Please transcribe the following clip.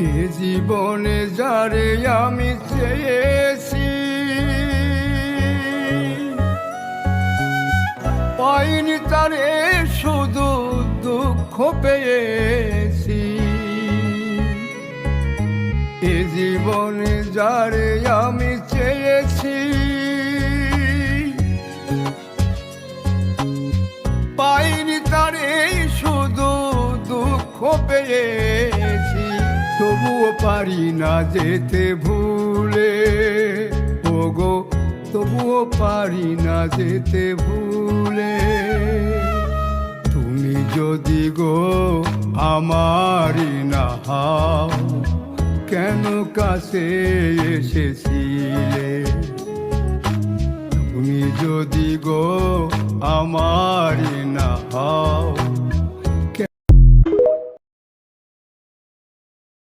এ জীবনে যারে আমি চেয়েছি পাইনি তারে শুধু দুঃখ পেয়েছি। এ জীবনে যারে আমি চেয়েছি পাইনি তারে শুধু দুঃখ পেয়েছি। তবুও পারি না যেতে ভুলে ওগো, তবুও পারি না যেতে ভুলে। তুমি যদি গো আমারই না হও, কেন কাছে এসেছিলে? তুমি যদি গো আমারই না হও,